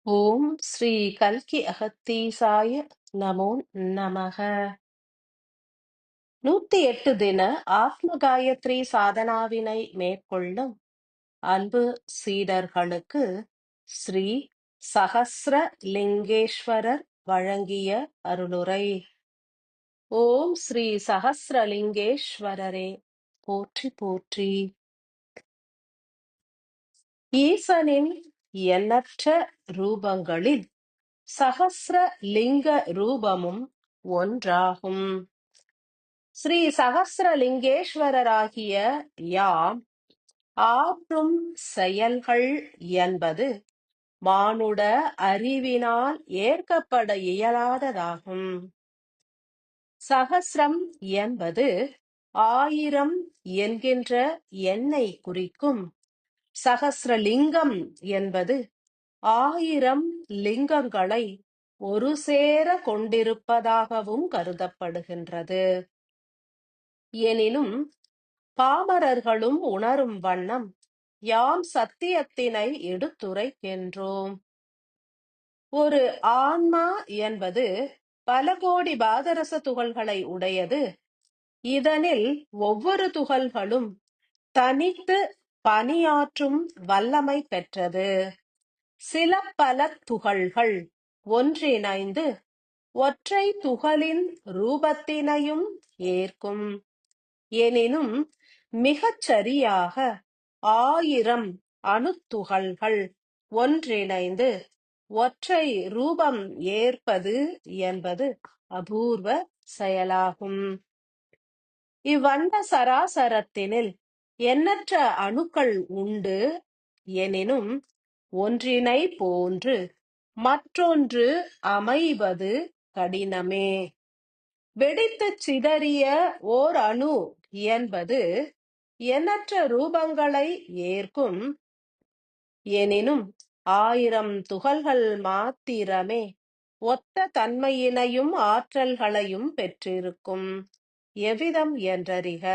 ஓம் ஸ்ரீ கல்கி அகத்தீசாய நமோ நமக. 108 தின ஆத்ம காயத்ரி சாதனாவினை மேற்கொள்ளும் அன்பு சீடர்களுக்கு ஸ்ரீ சகஸ்ர லிங்கேஸ்வரர் வழங்கிய அருளுரை. ஓம் ஸ்ரீ சகஸ்ரலிங்கேஸ்வரரே போற்றி போற்றி. ஈசனின் எண்ணற்ற ரூபங்களில் சகஸ்ர லிங்க ரூபமும் ஒன்றாகும். ஸ்ரீ சகஸ்ரலிங்கேஸ்வரராகிய யாம் ஆற்றும் செயல்கள் என்பது மானுட அறிவினால் ஏற்கப்பட இயலாததாகும். சகஸ்ரம் என்பது 1000 என்கின்ற எண்ணை குறிக்கும். சகஸ்ரலிங்கம் என்பது 1000 லிங்கங்களை ஒரு சேர கொண்டிருப்பதாகவும் கருதப்படுகின்றது. எனினும் பாமரர்களும் உணரும் வண்ணம் யாம் சத்தியத்தினை எடுத்துரைக்கின்றோம். ஒரு ஆன்மா என்பது பல கோடி பாதரச துகள்களை உடையது. இதனில் ஒவ்வொரு துகள்களும் தனித்து பணியாற்றும் வல்லமை பெற்றது. சில பல துகள்கள் ஒன்றிணைந்து ஒற்றை துகளின் ரூபத்தினையும் ஏற்கும். எனினும் மிகச் சரியாக 1000 அணுத்துகள்கள் ஒன்றிணைந்து ஒற்றை ரூபம் ஏற்பது என்பது அபூர்வ செயலாகும். இவ்வண்ட சராசரத்தினில் எண்ணற்ற அணுக்கள் உண்டு. எனினும் ஒன்றினை போன்று மற்றொன்று அமைவது கடினமே. வெடித்துச் சிதறிய ஓர் அணு என்பது எண்ணற்ற ரூபங்களை ஏற்கும். எனினும் 1000 துகள்கள் மாத்திரமே ஒத்த தன்மையினையும் ஆற்றல்களையும் பெற்றிருக்கும். எவ்விதம் என்றறிக.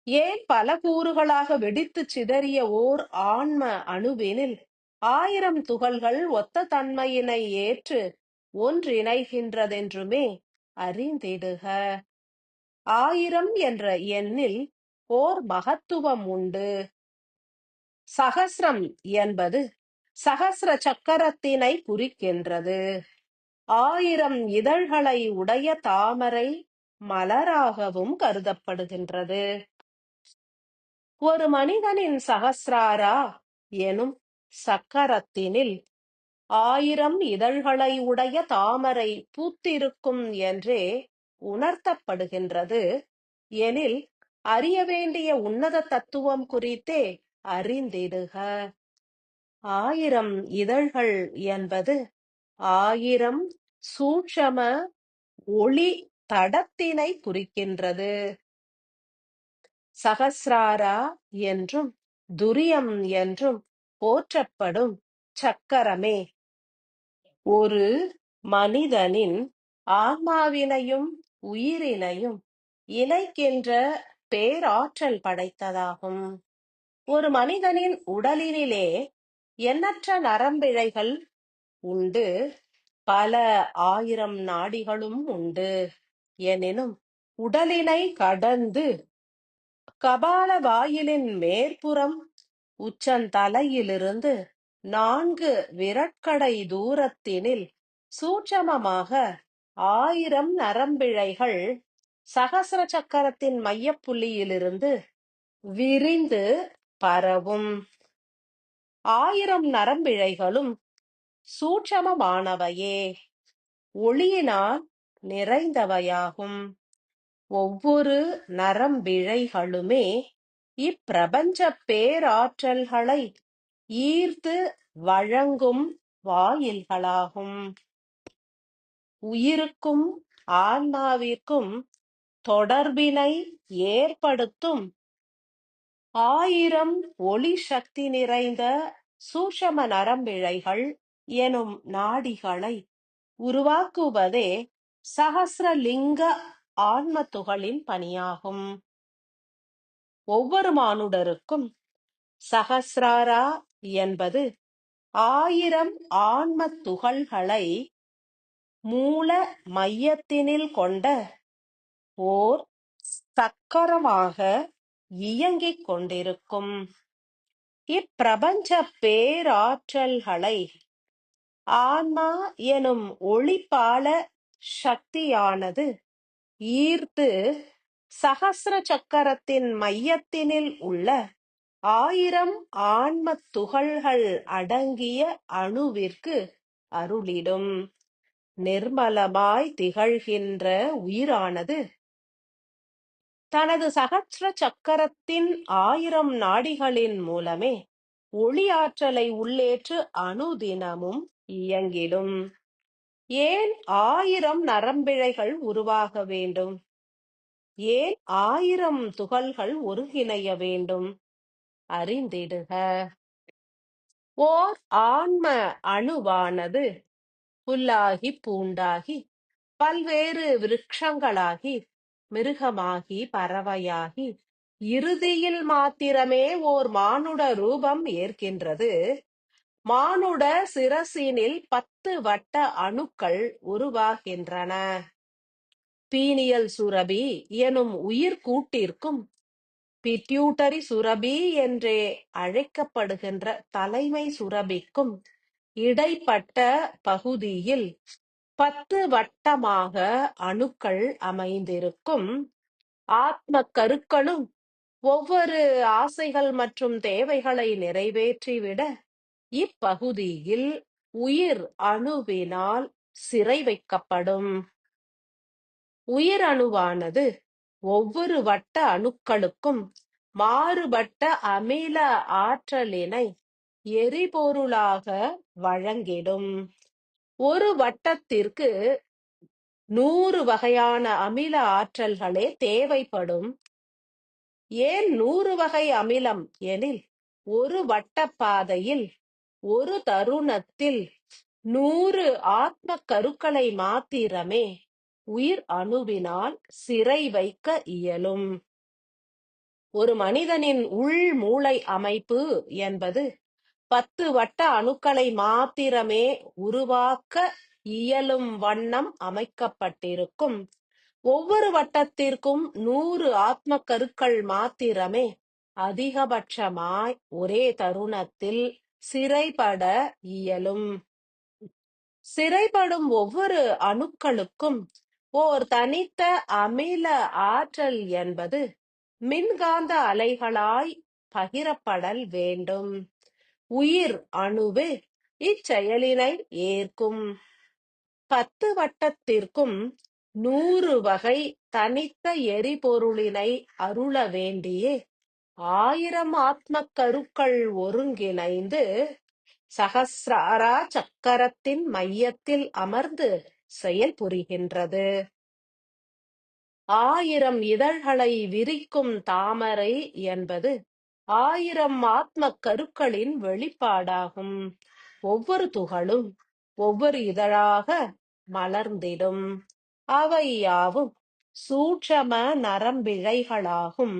ஏன் பல கூறுகளாக வெடித்துச் சிதறிய ஓர் ஆன்ம அணுவினில் 1000 துகள்கள் ஒத்த தன்மையினை ஏற்று ஒன்றிணைகின்றதென்றுமே அறிந்திடுக. 1000 என்ற எண்ணில் ஓர் மகத்துவம் உண்டு. சகஸ்ரம் என்பது சகஸ்ர சக்கரத்தினை குறிக்கின்றது. 1000 இதழ்களை உடைய தாமரை மலராகவும் கருதப்படுகின்றது. ஒரு மனிதனின் சகஸ்ராரா எனும் சக்கரத்தினில் 1000 இதழ்களை உடைய தாமரை பூத்திருக்கும் என்றே உணர்த்தப்படுகின்றது. எனில் அறிய வேண்டிய உன்னத தத்துவம் குறித்தே அறிந்திடுக. 1000 இதழ்கள் என்பது 1000 சூட்சம ஒளி தடத்தினை குறிக்கின்றது. சகஸ்ராரா என்றும் துரியம் என்றும் போற்றப்படும் சக்கரமே ஒரு மனிதனின் ஆன்மாவினையும் உயிரினையும் இணைக்கின்ற பேராற்றல் படைத்ததாகும். ஒரு மனிதனின் உடலினிலே எண்ணற்ற நரம்பிழைகள் உண்டு. பல 1000 நாடிகளும் உண்டு. எனினும் உடலினை கடந்து கபால வாயிலின் மேற்புறம் உச்சந்தலையிலிருந்து 4 விரற்கடை தூரத்தினில் சூட்சமமாக 1000 நரம்பிழைகள் சகஸ்ர சக்கரத்தின் மையப்புள்ளியிலிருந்து விரிந்து பரவும். 1000 நரம்பிழைகளும் சூட்சமமானவையே, ஒளியினால் நிறைந்தவையாகும். ஒவ்வொரு நரம்பிழைகளுமே இப்பிரபஞ்ச பேராற்றல்களை ஈர்த்து வழங்கும் வாயில்களாகும். உயிருக்கும் ஆன்மாவிற்கும் தொடர்பினை ஏற்படுத்தும் 1000 ஒளி சக்தி நிறைந்த சூட்சம நரம்பிழைகள் எனும் நாடிகளை உருவாக்குவதே சகஸ்ரலிங்க ஆன்ம துகளின் பணியாகும். ஒவ்வொரு மானுடருக்கும் சகஸ்ராரா என்பது 1000 ஆன்மத் துகள்களை மூல மையத்தினில் கொண்ட ஓர் சக்கரமாக இயங்கிக் கொண்டிருக்கும். இப்பிரபஞ்ச பேராற்றல்களை ஆன்மா எனும் ஒளிப்பால சக்தியானது ஈர்த்து சகஸ்ர சக்கரத்தின் மையத்தினில் உள்ள 1000 ஆன்மத் துகள்கள் அடங்கிய அணுவிற்கு அருளிடும். நிர்மலமாய் திகழ்கின்ற உயிரானது தனது சகஸ்ர சக்கரத்தின் 1000 நாடிகளின் மூலமே ஒளி ஆற்றலை உள்ளேற்று அனுதினமும் இயங்கிடும். ஏன் 1000 நரம்பிழைகள் உருவாக வேண்டும்? ஏன் 1000 துகள்கள் ஒருங்கிணைய வேண்டும்? அறிந்திடுக. ஓர் ஆன்ம அணுவானது புல்லாகி பூண்டாகி பல்வேறு விருட்சங்களாகி மிருகமாகி பறவையாகி இறுதியில் மாத்திரமே ஓர் மானுட ரூபம் ஏற்கின்றது. மானுட சிரசினில் 10 வட்ட அணுக்கள் உருவாகின்றன. பீனியல் சுரபி எனும் உயிர் கூட்டிற்கும் பிட்யூட்டரி சுரபி என்றே அழைக்கப்படுகின்ற தலைமை சுரபிக்கும் இடைப்பட்ட பகுதியில் 10 வட்டமாக அணுக்கள் அமைந்திருக்கும். ஆத்ம கருக்களும் ஒவ்வொரு ஆசைகள் மற்றும் தேவைகளை நிறைவேற்றிவிட இப்பகுதியில் உயிர் அணுவினால் சிறை வைக்கப்படும். உயிர் அணுவானது ஒவ்வொரு வட்ட அணுக்களுக்கும் மாறுபட்ட அமில ஆற்றலினை எரிபொருளாக வழங்கிடும். ஒரு வட்டத்திற்கு 100 வகையான அமில ஆற்றல்களே தேவைப்படும். ஏன் 100 வகை அமிலம் எனில் ஒரு வட்டப்பாதையில் ஒரு தருணத்தில் 100 ஆத்ம கருக்களை மாத்திரமே உயிர் அணுவினால் சிறை வைக்க இயலும். ஒரு மனிதனின் உள் மூளை அமைப்பு என்பது 10 வட்ட அணுக்களை மாத்திரமே உருவாக்க இயலும் வண்ணம் அமைக்கப்பட்டிருக்கும். ஒவ்வொரு வட்டத்திற்கும் 100 ஆத்ம கருக்கள் மாத்திரமே அதிகபட்சமாய் ஒரே தருணத்தில் சிறைபட இயலும். சிறைபடும் ஒவ்வொரு அணுக்களுக்கும் ஓர் தனித்த அமில ஆற்றல் என்பது மின்காந்த அலைகளாய் பகிரப்படல் வேண்டும். உயிர் அணுவு இச்செயலினை ஏற்கும். 10 வட்டத்திற்கும் 100 வகை தனித்த எரிபொருளினை அருள வேண்டியே 1000 ஆத்ம கருக்கள் ஒருங்கிணைந்து சகஸ்ராரா சக்கரத்தின் மையத்தில் அமர்ந்து செயல்புரிகின்றது. 1000 இதழ்களை விரிக்கும் தாமரை என்பது 1000 ஆத்ம கருக்களின் வெளிப்பாடாகும். ஒவ்வொரு துகளும் ஒவ்வொரு இதழாக மலர்ந்திடும். அவை யாவும் சூட்சம நரம்பிழைகளாகும்.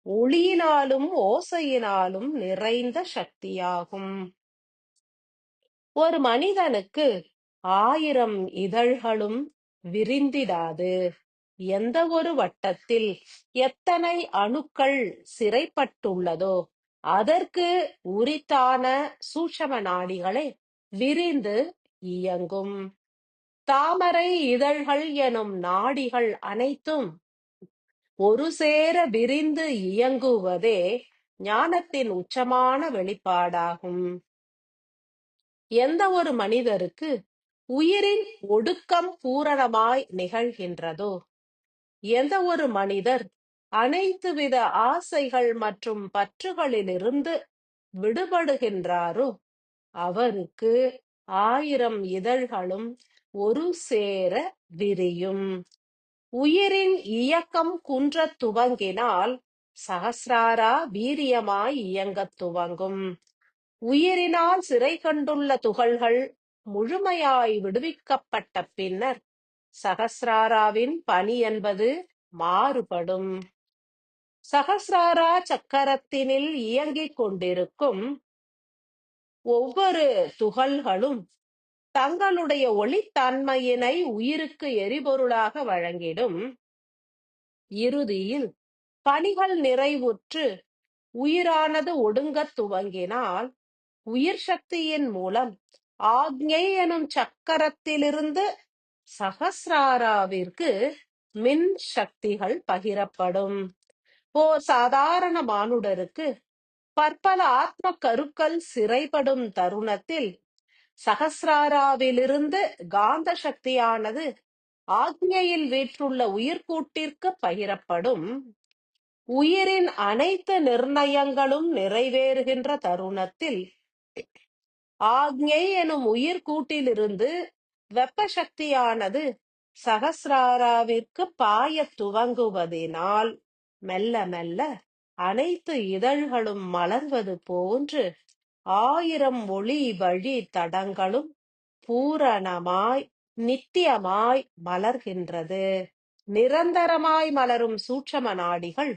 ஒளியினாலும் ஓசையினாலும் நிறைந்த சக்தியாகும். ஒரு மனிதனுக்கு 1000 இதழ்களும் விரிந்திடாது. எந்த ஒரு வட்டத்தில் எத்தனை அணுக்கள் சிறைப்பட்டுள்ளதோ அதற்கு உரித்தான சூட்சம நாடிகளே விரிந்து இயங்கும். தாமரை இதழ்கள் எனும் நாடிகள் அனைத்தும் ஒரு சேர விரிந்து இயங்குவதே ஞானத்தின் உச்சமான வெளிப்பாடாகும். எந்த ஒரு மனிதருக்கு உயிரின் ஒடுக்கம் பூரணமாய் நிகழ்கின்றதோ, எந்த ஒரு மனிதர் அனைத்து வித ஆசைகள் மற்றும் பற்றுகளிலிருந்து விடுபடுகின்றாரோ அவருக்கு 1000 இதழ்களும் ஒரு சேர விரியும். உயிரின் இயக்கம் குன்றத் துவங்கினால் சகஸ்ராரா வீரியமாய் இயங்கத் துவங்கும். உயிரினால் சிறை கண்டுள்ள துகள்கள் முழுமையாய் விடுவிக்கப்பட்ட பின்னர் சகஸ்ராராவின் பணி என்பது மாறுபடும். சகஸ்ராரா சக்கரத்தினில் இயங்கிக் கொண்டிருக்கும் ஒவ்வொரு துகள்களும் தங்களுடைய ஒளித்தன்மையினை உயிருக்கு எரிபொருளாக வழங்கிடும். இறுதியில் பணிகள் நிறைவுற்று உயிரானது ஒடுங்கத் துவங்கினால் உயிர் சக்தியின் மூலம் ஆக்ஞை எனும் சக்கரத்திலிருந்து சகசிராராவிற்கு மின் சக்திகள் பகிரப்படும். ஓர் சாதாரண மானுடருக்கு பற்பல ஆத்ம கருக்கள் சிறைப்படும் தருணத்தில் சகசிராராவிலிருந்து காந்த சக்தியானது ஆக்ஞையில் வீற்றுள்ள உயிர்கூட்டிற்கு பகிரப்படும். உயிரின் அனைத்து நிர்ணயங்களும் நிறைவேறுகின்ற தருணத்தில் ஆக்ஞை எனும் உயிர்கூட்டிலிருந்து வெப்ப சக்தியானது சகசிராராவிற்கு பாயத் துவங்குவதினால் மெல்ல மெல்ல அனைத்து இதழ்களும் மலர்வது போன்று 1000 ஒளி வழி தடங்களும் பூரணமாய் நித்தியமாய் மலர்கின்றது. நிரந்தரமாய் மலரும் சூட்சம நாடிகள்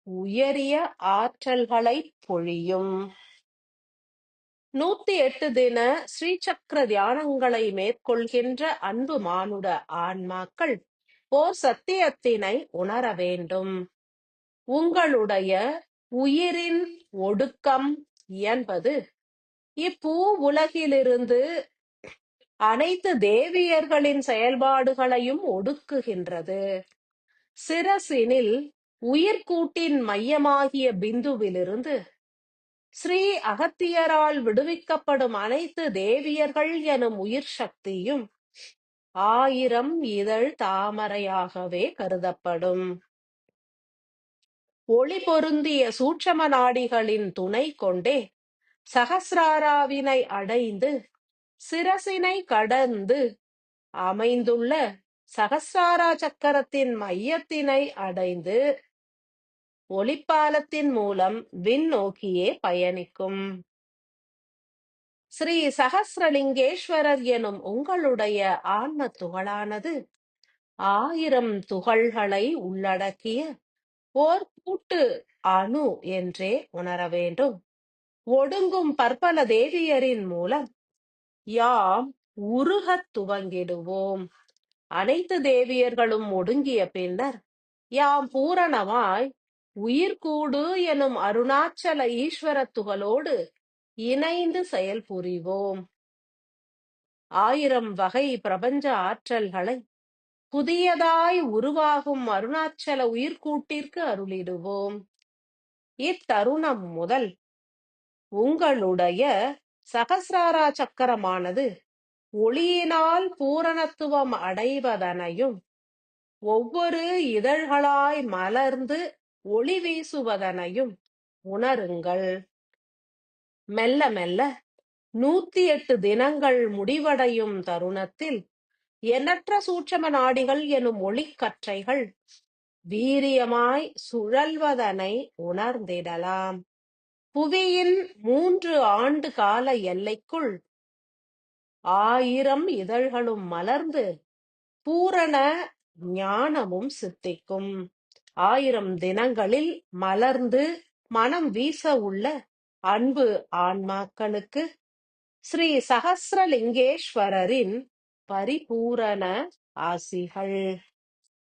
உயரிய ஆற்றல்களை பொழியும். 108 தின ஸ்ரீசக்கர தியானங்களை மேற்கொள்கின்ற அன்பு மானுட ஆன்மாக்கள் ஓர் சத்தியத்தினை உணர வேண்டும். உங்களுடைய உயிரின் ஒடுக்கம் என்பது இப்பூ உலகிலிருந்து அனைத்து தேவியர்களின் செயல்பாடுகளையும் ஒடுக்குகின்றது. சிரசினில் உயிர்கூட்டின் மையமாகிய பிந்துவிலிருந்து ஸ்ரீ அகத்தியரால் விடுவிக்கப்படும் அனைத்து தேவியர்கள் எனும் உயிர் சக்தியும் 1000 இதழ் தாமரையாகவே கருதப்படும். ஒளி பொருந்திய சூட்சம நாடிகளின் துணை கொண்டே சகசிராராவினை அடைந்து சிரசினை கடந்து அமைந்துள்ள சகசிராரா சக்கரத்தின் மையத்தினை அடைந்து ஒளிப்பாலத்தின் மூலம் விண் நோக்கியே பயணிக்கும். ஸ்ரீ சகசிரலிங்கேஸ்வரர் எனும் உங்களுடைய ஆன்ம துகளானது 1000 துகள்களை உள்ளடக்கிய ஓர் கூட்டு அணு என்றே உணர வேண்டும். ஒடுங்கும் பற்பல தேவியரின் மூலம் யாம் உருகத் துவங்கிடுவோம். அனைத்து தேவியர்களும் ஒடுங்கிய பின்னர் யாம் பூரணமாய் உயிர்கூடு எனும் அருணாச்சல ஈஸ்வர துகளோடு இணைந்து செயல் புரிவோம். 1000 வகை பிரபஞ்ச ஆற்றல்களை புதியதாய் உருவாகும் அருணாச்சல உயிர்கூட்டிற்கு அருளிடுவோம். இத்தருணம் முதல் உங்களுடைய சகசிராரா சக்கரமானது ஒளியினால் பூரணத்துவம் அடைவதனையும் ஒவ்வொரு இதழ்களாய் மலர்ந்து ஒளி வீசுவதனையும் உணருங்கள். மெல்ல மெல்ல 108 தினங்கள் முடிவடையும் தருணத்தில் எண்ணற்ற சூட்சம நாடிகள் எனும் ஒளிக்கற்றைகள் வீரியமாய் சுழல்வதனை உணர்ந்திடலாம். புவியின் 3 ஆண்டு கால எல்லைக்குள் 1000 இதழ்களும் மலர்ந்து பூரண ஞானமும் சித்திக்கும். 1000 தினங்களில் மலர்ந்து மனம் வீச உள்ள அன்பு ஆன்மாக்களுக்கு ஸ்ரீ சகசிரலிங்கேஸ்வரரின் பரிபூரண ஆசிகள்.